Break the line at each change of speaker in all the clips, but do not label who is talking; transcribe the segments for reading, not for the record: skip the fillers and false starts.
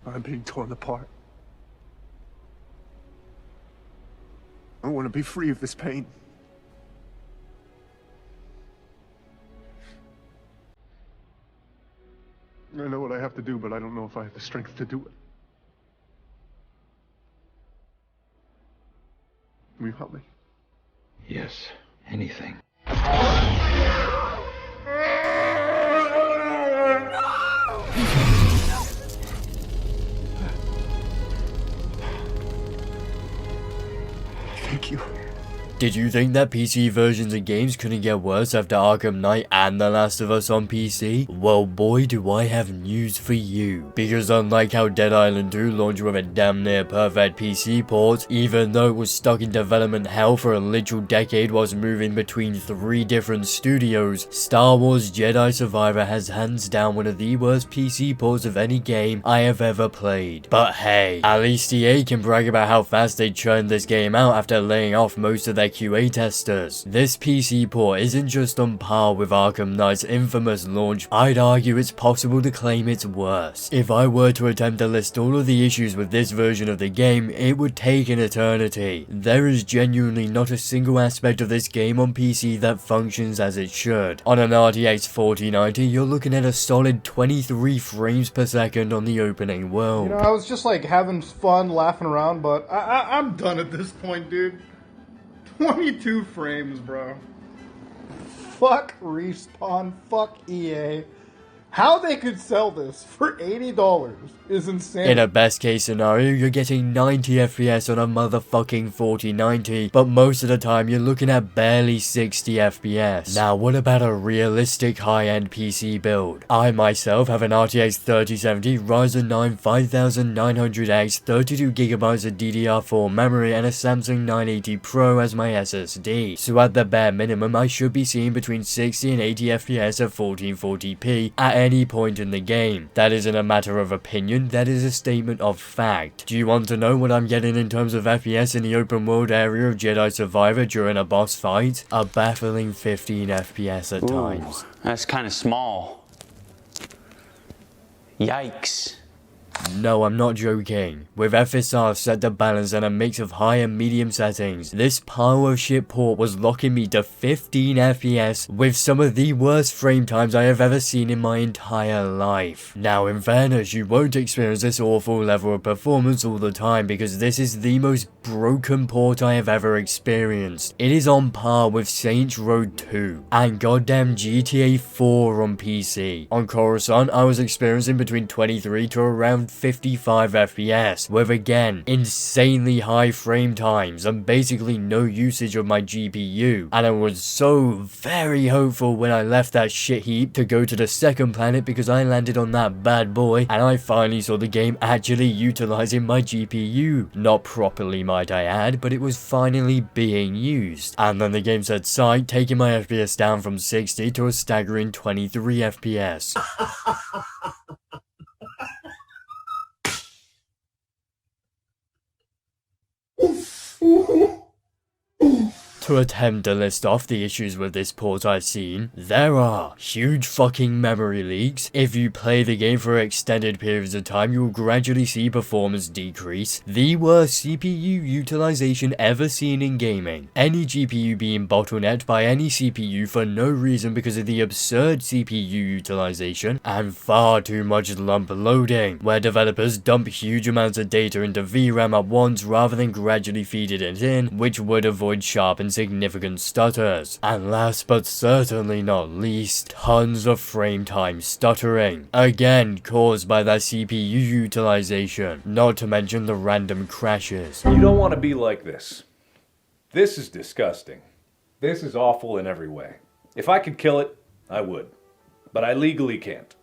I'm being torn apart. I want to be free of this pain. I know what I have to do, but I don't know if I have the strength to do it. Will you help me?
Yes, anything.
Thank you.
Did you think that PC versions of games couldn't get worse after Arkham Knight and The Last of Us on PC? Well, boy, do I have news for you. Because unlike how Dead Island 2 launched with a damn near perfect PC port, even though it was stuck in development hell for a literal decade whilst moving between 3 different studios, Star Wars Jedi Survivor has hands down one of the worst PC ports of any game I have ever played. But hey, at least EA can brag about how fast they churned this game out after laying off most of their QA testers. This PC port isn't just on par with Arkham Knight's infamous launch, I'd argue it's possible to claim it's worse. If I were to attempt to list all of the issues with this version of the game, it would take an eternity. There is genuinely not a single aspect of this game on PC that functions as it should. On an RTX 4090, you're looking at a solid 23 frames per second on the opening world.
You know, I was just like having fun, laughing around, but I'm done at this point, dude. 22 frames, bro. Fuck Respawn, fuck EA. How they could sell this for $80 is insane.
In a best case scenario, you're getting 90 FPS on a motherfucking 4090, but most of the time you're looking at barely 60 FPS. Now what about a realistic high-end PC build? I myself have an RTX 3070 Ryzen 9 5900X 32GB of DDR4 memory and a Samsung 980 Pro as my SSD. So at the bare minimum I should be seeing between 60 and 80 FPS at 1440p at any point in the game. That isn't a matter of opinion, that is a statement of fact. Do you want to know what I'm getting in terms of FPS in the open world area of Jedi Survivor during a boss fight? A baffling 15 FPS at times.
That's kind of small. Yikes.
No, I'm not joking. With FSR set to balance and a mix of high and medium settings, this pile of shit port was locking me to 15 FPS with some of the worst frame times I have ever seen in my entire life. Now in fairness, you won't experience this awful level of performance all the time because this is the most broken port I have ever experienced. It is on par with Saints Row 2 and goddamn GTA 4 on PC. On Coruscant, I was experiencing between 23 to around 55 FPS, with again, insanely high frame times and basically no usage of my GPU, and I was so very hopeful when I left that shit heap to go to the second planet because I landed on that bad boy and I finally saw the game actually utilizing my GPU. Not properly might I add, but it was finally being used. And then the game said sight, taking my FPS down from 60 to a staggering 23 FPS. To attempt to list off the issues with this port I've seen, there are huge fucking memory leaks. If you play the game for extended periods of time, you will gradually see performance decrease. The worst CPU utilization ever seen in gaming. Any GPU being bottlenecked by any CPU for no reason because of the absurd CPU utilization, and far too much lump loading, where developers dump huge amounts of data into VRAM at once rather than gradually feeding it in, which would avoid sharp and significant stutters. And last but certainly not least, tons of frame time stuttering, again caused by that CPU utilization, not to mention the random crashes.
You don't want to be like this. This is disgusting. This is awful in every way. If I could kill it, I would. But I legally can't.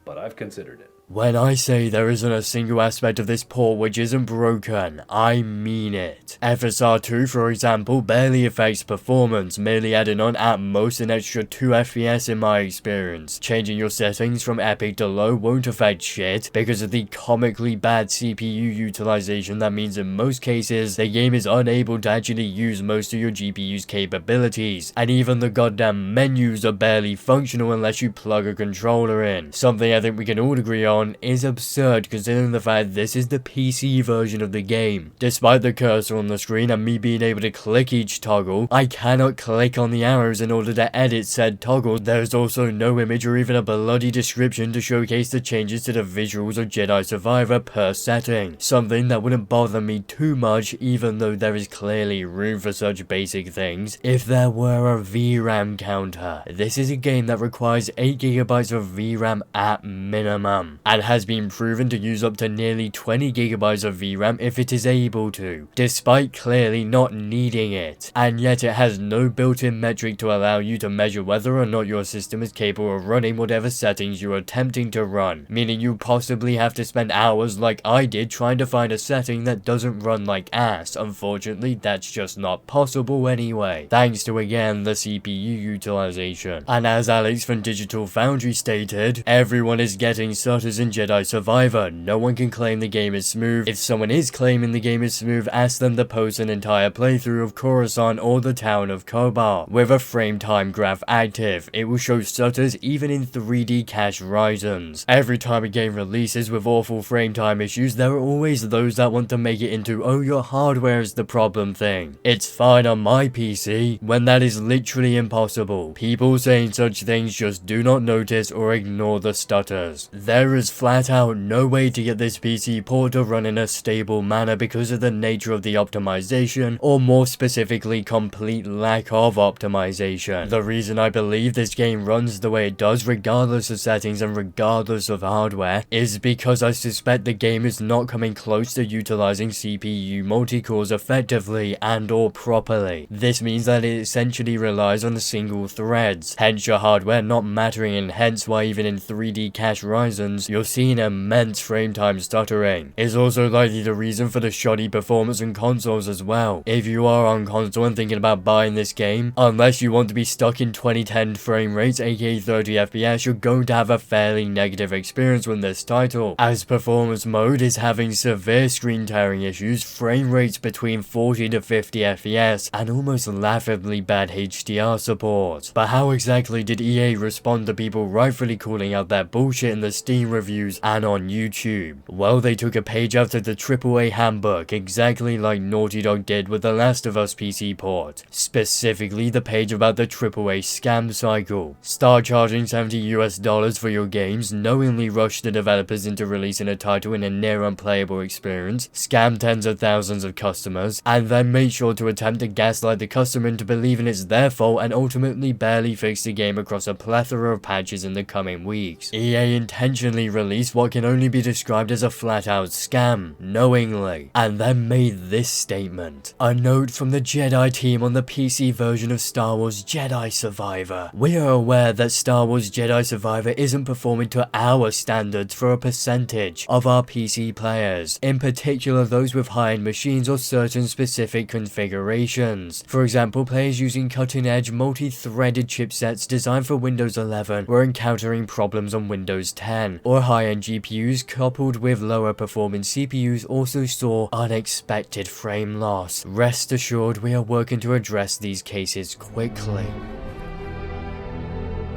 But I've considered it.
When I say there isn't a single aspect of this port which isn't broken, I mean it. FSR2, for example, barely affects performance, merely adding on at most an extra 2 FPS in my experience. Changing your settings from epic to low won't affect shit because of the comically bad CPU utilization. That means in most cases, the game is unable to actually use most of your GPU's capabilities, and even the goddamn menus are barely functional unless you plug a controller in. Something I think we can all agree on on is absurd considering the fact this is the PC version of the game. Despite the cursor on the screen and me being able to click each toggle, I cannot click on the arrows in order to edit said toggle. There's also no image or even a bloody description to showcase the changes to the visuals of Jedi Survivor per setting, something that wouldn't bother me too much even though there is clearly room for such basic things if there were a VRAM counter. This is a game that requires 8GB of VRAM at minimum, and has been proven to use up to nearly 20GB of VRAM if it is able to, despite clearly not needing it, and yet it has no built-in metric to allow you to measure whether or not your system is capable of running whatever settings you are attempting to run, meaning you possibly have to spend hours like I did trying to find a setting that doesn't run like ass. Unfortunately, that's just not possible anyway, thanks to again the CPU utilization. And as Alex from Digital Foundry stated, everyone is getting stutters in Jedi Survivor. No one can claim the game is smooth. If someone is claiming the game is smooth, ask them to post an entire playthrough of Coruscant or the town of Kobar with a frame time graph active. It will show stutters even in 3D cache risings. Every time a game releases with awful frame time issues, there are always those that want to make it into "oh, your hardware is the problem" thing. It's fine on my PC, when that is literally impossible. People saying such things just do not notice or ignore the stutters. There is flat out no way to get this PC port to run in a stable manner because of the nature of the optimization, or more specifically complete lack of optimization. The reason I believe this game runs the way it does regardless of settings and regardless of hardware is because I suspect the game is not coming close to utilizing CPU multi-cores effectively and or properly. This means that it essentially relies on single threads, hence your hardware not mattering, and hence why even in 3D cache risings you're seeing immense frame time stuttering. It's also likely the reason for the shoddy performance in consoles as well. If you are on console and thinking about buying this game, unless you want to be stuck in 2010 frame rates aka 30 FPS, you're going to have a fairly negative experience with this title, as performance mode is having severe screen tearing issues, frame rates between 40 to 50 FPS, and almost laughably bad HDR support. But how exactly did EA respond to people rightfully calling out that bullshit in the Steam reviews and on YouTube? Well, they took a page out of the AAA handbook, exactly like Naughty Dog did with the Last of Us PC port. Specifically the page about the AAA scam cycle. Start charging $70 for your games, knowingly rush the developers into releasing a title in a near unplayable experience, scam tens of thousands of customers, and then make sure to attempt to gaslight the customer into believing it's their fault and ultimately barely fix the game across a plethora of patches in the coming weeks. EA intentionally released what can only be described as a flat-out scam, knowingly, and then made this statement. A note from the Jedi team on the PC version of Star Wars Jedi Survivor. We are aware that Star Wars Jedi Survivor isn't performing to our standards for a percentage of our PC players, in particular those with high-end machines or certain specific configurations. For example, players using cutting-edge multi-threaded chipsets designed for Windows 11 were encountering problems on Windows 10, or high-end GPUs coupled with lower performing CPUs also saw unexpected frame loss. Rest assured, we are working to address these cases quickly.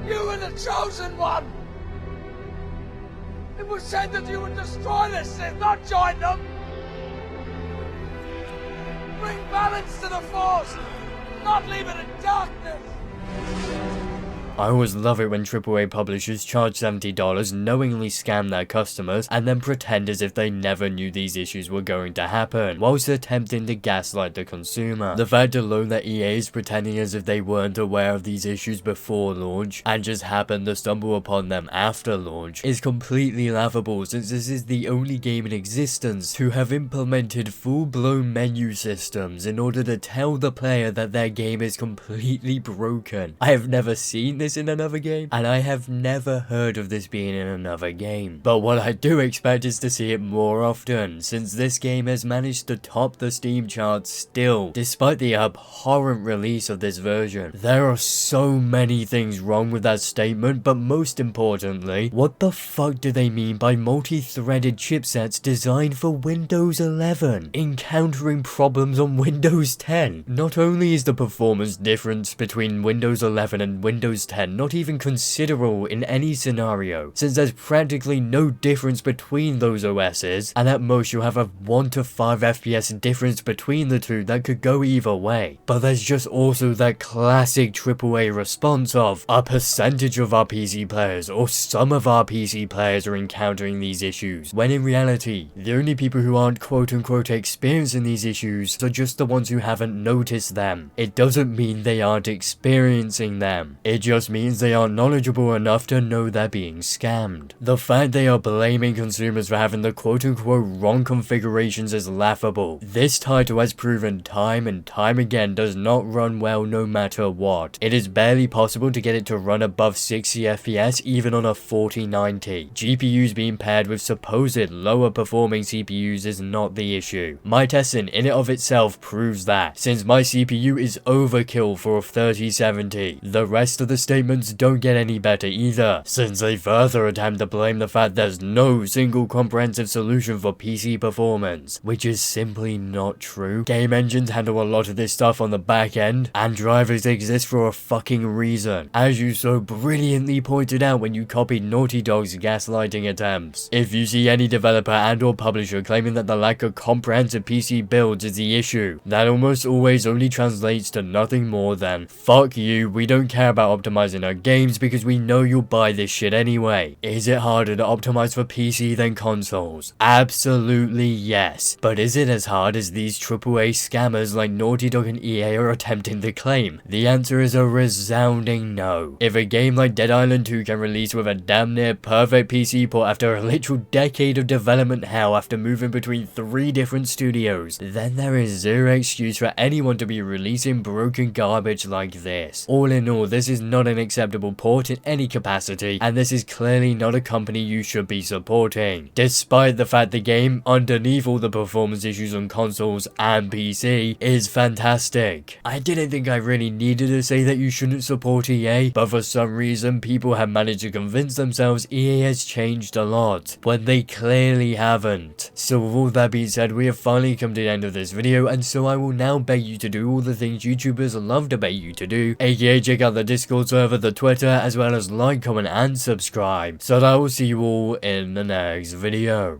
You were the chosen one! It was said that you would destroy the Sith, not join them! Bring balance to the Force, not leave it in darkness!
I always love it when AAA publishers charge $70, knowingly scam their customers, and then pretend as if they never knew these issues were going to happen, whilst attempting to gaslight the consumer. The fact alone that EA is pretending as if they weren't aware of these issues before launch, and just happened to stumble upon them after launch, is completely laughable, since this is the only game in existence to have implemented full-blown menu systems in order to tell the player that their game is completely broken. I have never seen this in another game, and I have never heard of this being in another game. But what I do expect is to see it more often, since this game has managed to top the Steam charts still, despite the abhorrent release of this version. There are so many things wrong with that statement, but most importantly, what the fuck do they mean by multi-threaded chipsets designed for Windows 11, encountering problems on Windows 10? Not only is the performance difference between Windows 11 and Windows 10 10, not even considerable in any scenario, since there's practically no difference between those OSs, and at most you'll have a 1 to 5 FPS difference between the two that could go either way. But there's just also that classic AAA response of a percentage of our PC players or some of our PC players are encountering these issues, when in reality, the only people who aren't quote-unquote experiencing these issues are just the ones who haven't noticed them. It doesn't mean they aren't experiencing them. It just means they aren't knowledgeable enough to know they're being scammed. The fact they are blaming consumers for having the quote-unquote wrong configurations is laughable. This title has proven time and time again does not run well no matter what. It is barely possible to get it to run above 60 FPS even on a 4090. GPUs being paired with supposed lower performing CPUs is not the issue. My testing in it of itself proves that, since my CPU is overkill for a 3070. The rest of the statements don't get any better either, since they further attempt to blame the fact there's no single comprehensive solution for PC performance, which is simply not true. Game engines handle a lot of this stuff on the back end, and drivers exist for a fucking reason, as you so brilliantly pointed out when you copied Naughty Dog's gaslighting attempts. If you see any developer and or publisher claiming that the lack of comprehensive PC builds is the issue, that almost always only translates to nothing more than, fuck you, we don't care about optimizing our games because we know you'll buy this shit anyway. Is it harder to optimize for PC than consoles? Absolutely yes. But is it as hard as these AAA scammers like Naughty Dog and EA are attempting to claim? The answer is a resounding no. If a game like Dead Island 2 can release with a damn near perfect PC port after a literal decade of development hell after moving between 3 different studios, then there is zero excuse for anyone to be releasing broken garbage like this. All in all, this is not an acceptable port in any capacity, and this is clearly not a company you should be supporting, despite the fact the game, underneath all the performance issues on consoles and PC, is fantastic. I didn't think I really needed to say that you shouldn't support EA, but for some reason people have managed to convince themselves EA has changed a lot, when they clearly haven't. So with all that being said, we have finally come to the end of this video, and so I will now beg you to do all the things YouTubers love to beg you to do, aka check out the Discord server, the Twitter, as well as like, comment and subscribe. So I will see you all in the next video.